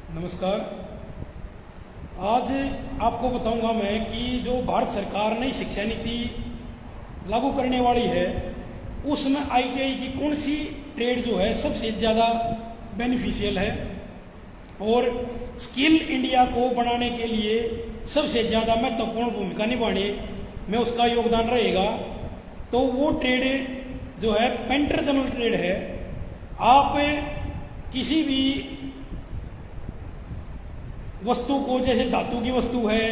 नमस्कार। आज आपको बताऊंगा मैं कि जो भारत सरकार नई शिक्षा नीति लागू करने वाली है उसमें आईटीआई की कौन सी ट्रेड जो है सबसे ज़्यादा बेनिफिशियल है और स्किल इंडिया को बनाने के लिए सबसे ज़्यादा महत्वपूर्ण भूमिका निभाने में उसका योगदान रहेगा। तो वो ट्रेड जो है पेंटर जनरल ट्रेड है। आप किसी भी वस्तु को, जैसे धातु की वस्तु है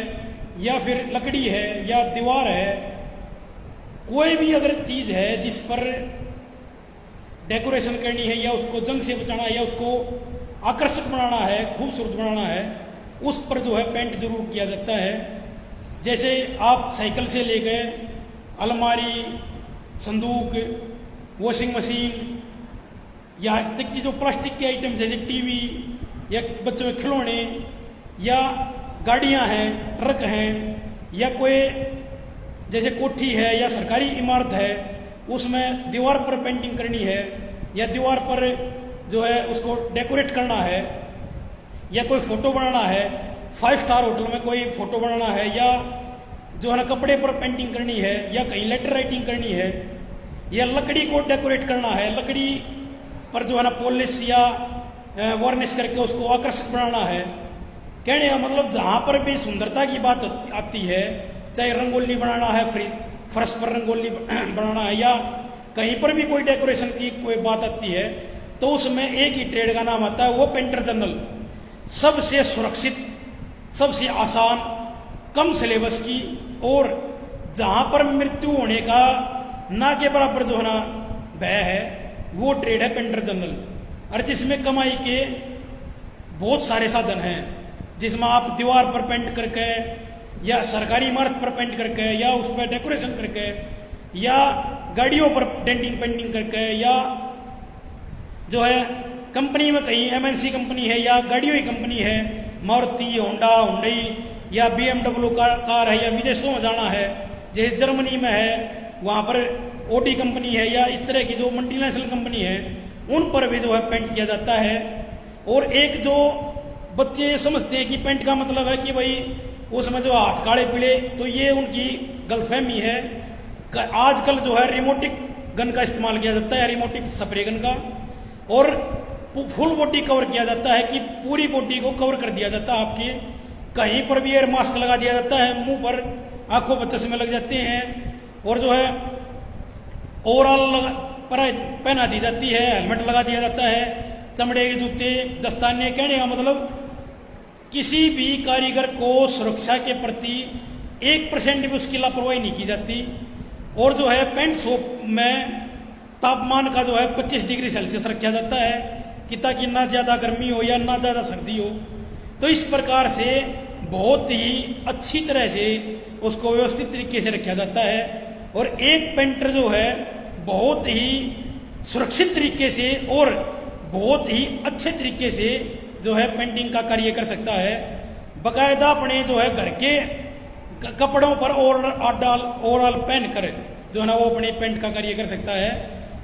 या फिर लकड़ी है या दीवार है, कोई भी अगर चीज़ है जिस पर डेकोरेशन करनी है या उसको जंग से बचाना है या उसको आकर्षक बनाना है, खूबसूरत बनाना है, उस पर जो है पेंट जरूर किया जाता है। जैसे आप साइकिल से लेकर अलमारी, संदूक, वॉशिंग मशीन, यहाँ तक कि जो प्लास्टिक के आइटम जैसे टीवी या बच्चों के खिलौने या गाड़ियाँ हैं, ट्रक हैं, या कोई जैसे कोठी है या सरकारी इमारत है उसमें दीवार पर पेंटिंग करनी है या दीवार पर जो है उसको डेकोरेट करना है या कोई फ़ोटो बनाना है, 5 स्टार होटल में कोई फ़ोटो बनाना है या जो है ना कपड़े पर पेंटिंग करनी है या कहीं लेटर राइटिंग करनी है या लकड़ी को डेकोरेट करना है, लकड़ी पर जो है ना पॉलिश या वार्निश करके उसको आकर्षक बनाना है। कहने का मतलब जहाँ पर भी सुंदरता की बात आती है, चाहे रंगोली बनाना है, फर्श पर रंगोली बनाना है या कहीं पर भी कोई डेकोरेशन की कोई बात आती है, तो उसमें एक ही ट्रेड का नाम आता है, वो पेंटर जनरल। सबसे सुरक्षित, सबसे आसान, कम सिलेबस की और जहाँ पर मृत्यु होने का ना के बराबर जो है ना भय है, वो ट्रेड है पेंटर जनरल। और जिसमें कमाई के बहुत सारे साधन हैं, जिसमें आप दीवार पर पेंट करके या सरकारी इमारत पर पेंट करके या उस पर डेकोरेशन करके या गाड़ियों पर डेंटिंग पेंटिंग करके या जो है कंपनी में कहीं एमएनसी कंपनी है या गाड़ियों की कंपनी है, मारुति, होंडा, हुंडई या बीएमडब्ल्यू कार है या विदेशों में जाना है, जैसे जर्मनी में है वहाँ पर ओडी कंपनी है या इस तरह की जो मल्टीनेशनल कंपनी है उन पर भी जो है पेंट किया जाता है। और एक जो बच्चे समझते हैं कि पेंट का मतलब है कि भाई उसमें जो हाथ काले पीले, तो ये उनकी गलतफहमी है। आजकल जो है रिमोटिक गन का इस्तेमाल किया जाता है, रिमोटिक स्प्रे गन का, और फुल बॉडी कवर किया जाता है कि पूरी बॉडी को कवर कर दिया जाता है। आपके कहीं पर भी एयर मास्क लगा दिया जाता है, मुंह पर, आंखों पर चश्मे लग जाते हैं और जो है ओवरऑल पहना दी जाती है, हेलमेट लगा दिया जाता है, चमड़े के जूते, दस्ताने। कहने का मतलब किसी भी कारीगर को सुरक्षा के प्रति 1% भी उसकी लापरवाही नहीं की जाती। और जो है पेंट शॉप में तापमान का जो है 25 डिग्री सेल्सियस रखा जाता है कि ताकि ना ज़्यादा गर्मी हो या ना ज़्यादा सर्दी हो। तो इस प्रकार से बहुत ही अच्छी तरह से उसको व्यवस्थित तरीके से रखा जाता है और एक पेंटर जो है बहुत ही सुरक्षित तरीके से और बहुत ही अच्छे तरीके से जो है पेंटिंग का कार्य कर सकता है। बाकायदा अपने जो है घर के कपड़ों पर ओवरऑल पहन कर जो है ना वो अपनी पेंट का कार्य कर सकता है।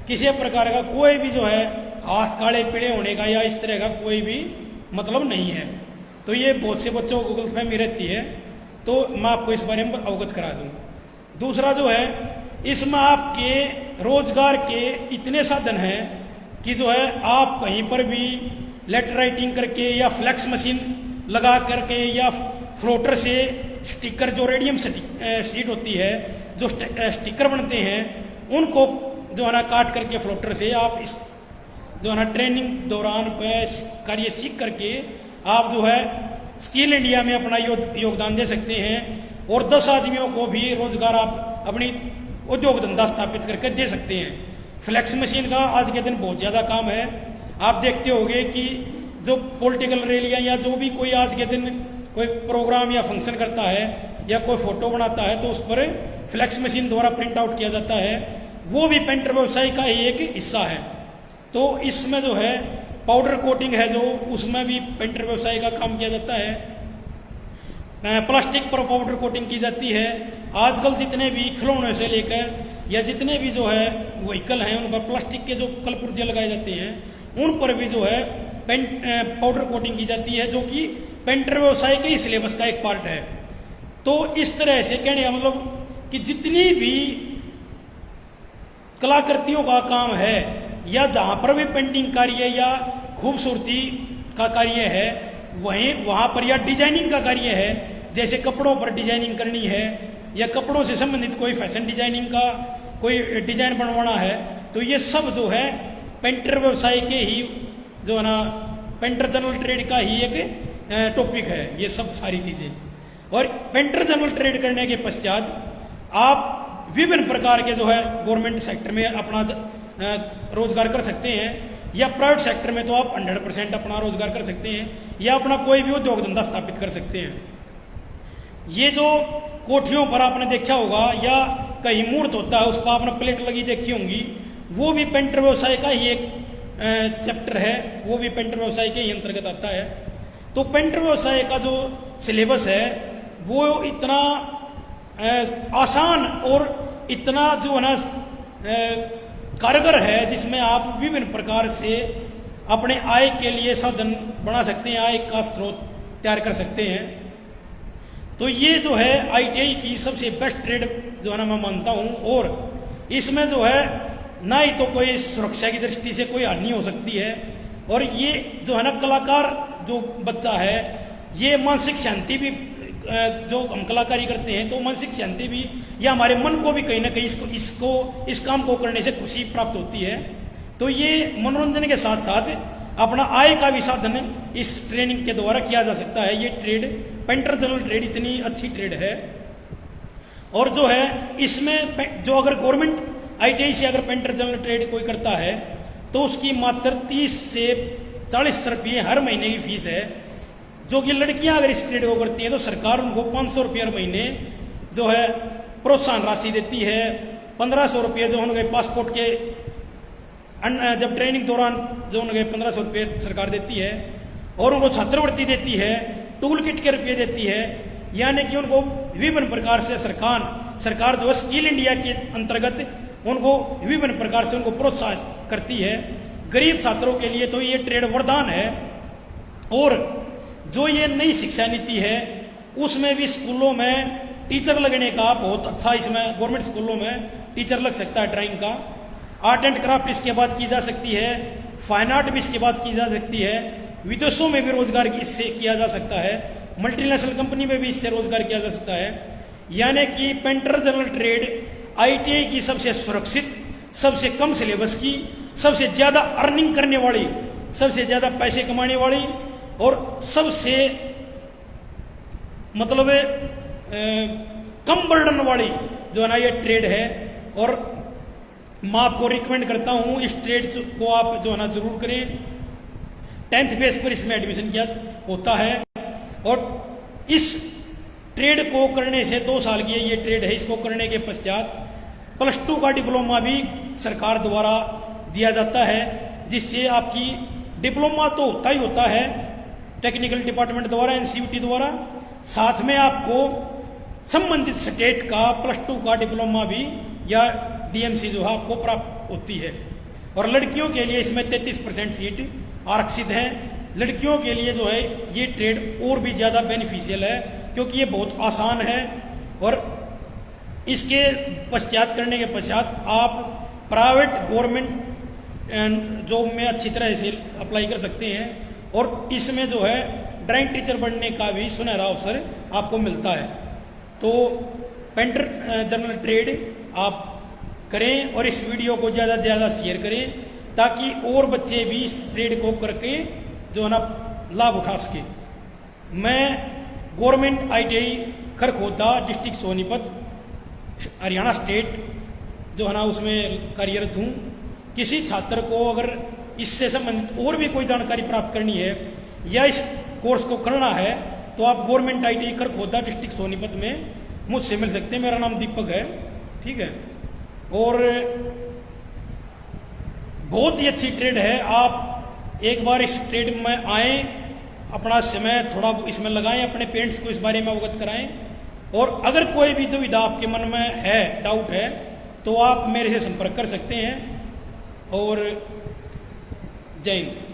किसी प्रकार का कोई भी जो है हाथ काले पीले होने का या इस तरह का कोई भी मतलब नहीं है। तो ये बहुत से बच्चों को गलतफहमी रहती है, तो मैं आपको इस बारे में अवगत करा दूँ। दूसरा जो है इसमें आपके रोजगार के इतने साधन हैं कि जो है आप कहीं पर भी लेटर राइटिंग करके या फ्लैक्स मशीन लगा करके या फ्लोटर से स्टिकर, जो रेडियम शीट होती है, जो स्टिकर बनते हैं, उनको जो है ना काट करके फ्लोटर से आप इस जो है ना ट्रेनिंग दौरान कार्य सीख करके आप जो है स्किल इंडिया में अपना योगदान दे सकते हैं और 10 आदमियों को भी रोजगार आप अपनी उद्योग धंधा स्थापित करके दे सकते हैं। फ्लैक्स मशीन का आज के दिन बहुत ज़्यादा काम है। आप देखते होंगे कि जो पॉलिटिकल रैलियाँ या जो भी कोई आज के दिन कोई प्रोग्राम या फंक्शन करता है या कोई फोटो बनाता है तो उस पर फ्लैक्स मशीन द्वारा प्रिंट आउट किया जाता है, वो भी पेंटर व्यवसाय का ही एक हिस्सा है। तो इसमें जो है पाउडर कोटिंग है जो, उसमें भी पेंटर व्यवसाय का काम किया जाता है। प्लास्टिक पर पाउडर कोटिंग की जाती है। आजकल जितने भी खिलौनों से लेकर या जितने भी जो है व्हीकल हैं उन पर प्लास्टिक के जो कलपुर्जे लगाए जाते हैं उन पर भी जो है पेंट पाउडर कोटिंग की जाती है, जो कि पेंटर व्यवसाय के ही सिलेबस का एक पार्ट है। तो इस तरह से कहने का मतलब कि जितनी भी कलाकृतियों का काम है या जहाँ पर भी पेंटिंग कार्य या खूबसूरती का कार्य है, वहाँ पर या डिजाइनिंग का कार्य है, जैसे कपड़ों पर डिजाइनिंग करनी है या कपड़ों से संबंधित कोई फैशन डिजाइनिंग का कोई डिजाइन बनवाना है, तो ये सब जो है पेंटर व्यवसाय के ही जो है ना पेंटर जनरल ट्रेड का ही एक टॉपिक है ये सब सारी चीज़ें। और पेंटर जनरल ट्रेड करने के पश्चात आप विभिन्न प्रकार के जो है गवर्नमेंट सेक्टर में अपना रोजगार कर सकते हैं, या प्राइवेट सेक्टर में तो आप 100% अपना रोजगार कर सकते हैं, या अपना कोई भी उद्योग धंधा स्थापित कर सकते हैं। ये जो कोठियों पर आपने देखा होगा या कहीं मूर्त होता है उस पर आपने प्लेट लगी देखी होंगी, वो भी पेंटर व्यवसाय का ही एक चैप्टर है, वो भी पेंटर व्यवसाय के ही अंतर्गत आता है। तो पेंटर व्यवसाय का जो सिलेबस है वो इतना आसान और इतना जो है ना कारगर है, जिसमें आप विभिन्न प्रकार से अपने आय के लिए साधन बना सकते हैं, आय का स्रोत तैयार कर सकते हैं। तो ये जो है ITI की सबसे बेस्ट ट्रेड जो है ना मैं मानता हूँ। और इसमें जो है ना ही तो कोई सुरक्षा की दृष्टि से कोई हानि हो सकती है, और ये जो है ना कलाकार जो बच्चा है ये मानसिक शांति भी जो हम कलाकारी करते हैं तो मानसिक शांति भी या हमारे मन को भी कहीं ना कहीं इस काम को करने से खुशी प्राप्त होती है। तो ये मनोरंजन के साथ साथ अपना आय का भी साधन इस ट्रेनिंग के द्वारा किया जा सकता है। ये ट्रेड पेंटर जनरल ट्रेड इतनी अच्छी ट्रेड है। और जो है इसमें जो अगर गवर्नमेंट ITI से अगर पेंटर जनरल ट्रेड कोई करता है तो उसकी मात्र 30 से 40 रुपये हर महीने की फीस है। जो कि लड़कियां अगर इस ट्रेड को करती हैं तो सरकार उनको 500 रुपये हर महीने जो है प्रोत्साहन राशि देती है। 1500 रुपये जो उनके पासपोर्ट के जब ट्रेनिंग दौरान जो उनके 1500 रुपये सरकार देती है, और उनको छात्रवृत्ति देती है, टूल किट के रुपये देती है, यानी कि उनको विभिन्न प्रकार से सरकार जो है स्किल इंडिया के अंतर्गत उनको विभिन्न प्रकार से उनको प्रोत्साहित करती है। गरीब छात्रों के लिए तो ये ट्रेड वरदान है। और जो ये नई शिक्षा नीति है उसमें भी स्कूलों में टीचर लगने का बहुत अच्छा, इसमें गवर्नमेंट स्कूलों में टीचर लग सकता है ड्राइंग का। आर्ट एंड क्राफ्ट इसके बाद की जा सकती है, फाइन आर्ट भी इसके बाद की जा सकती है, विदेशों में भी रोजगार इससे किया जा सकता है, मल्टीनेशनल कंपनी में भी इससे रोजगार किया जा सकता है। यानी कि पेंटर जनरल ट्रेड ITI की सबसे सुरक्षित, सबसे कम सिलेबस की, सबसे ज़्यादा अर्निंग करने वाली, सबसे ज़्यादा पैसे कमाने वाली और सबसे मतलब कम बर्डन वाली जो है ना ये ट्रेड है। और मैं आपको रिकमेंड करता हूँ इस ट्रेड को आप जो है ना जरूर करें। 10th बेस पर इसमें एडमिशन किया होता है। और इस ट्रेड को करने से 2 साल की ये ट्रेड है, इसको करने के पश्चात +2 का डिप्लोमा भी सरकार द्वारा दिया जाता है, जिससे आपकी डिप्लोमा तो होता ही होता है टेक्निकल डिपार्टमेंट द्वारा, NCVT द्वारा, साथ में आपको संबंधित स्टेट का +2 का डिप्लोमा भी या DMC जो है आपको प्राप्त होती है। और लड़कियों के लिए इसमें 33% सीट आरक्षित है। लड़कियों के लिए जो है ये ट्रेड और भी ज़्यादा बेनिफिशियल है, क्योंकि ये बहुत आसान है। और इसके पश्चात करने के पश्चात आप प्राइवेट गवर्नमेंट जॉब में अच्छी तरह से अप्लाई कर सकते हैं। और इसमें जो है ड्राइंग टीचर बनने का भी सुनहरा अवसर आपको मिलता है। तो पेंटर जनरल ट्रेड आप करें और इस वीडियो को ज़्यादा से ज़्यादा शेयर करें, ताकि और बच्चे भी इस ट्रेड को करके जो है ना लाभ उठा सके। मैं government ITI Kharkhoda district Sonipat Haryana state जो है ना उसमें कार्यरत हूँ। किसी छात्र को अगर इससे संबंधित और भी कोई जानकारी प्राप्त करनी है या इस कोर्स को करना है तो आप government ITI Kharkhoda district Sonipat में मुझसे मिल सकते हैं। मेरा नाम दीपक है, ठीक है। और बहुत ही अच्छी ट्रेड है, आप एक बार इस ट्रेड में आएँ, अपना समय थोड़ा इसमें लगाएं, अपने पेरेंट्स को इस बारे में अवगत कराएं। और अगर कोई भी दुविधा आपके मन में है, डाउट है, तो आप मेरे से संपर्क कर सकते हैं। और जय हिंद।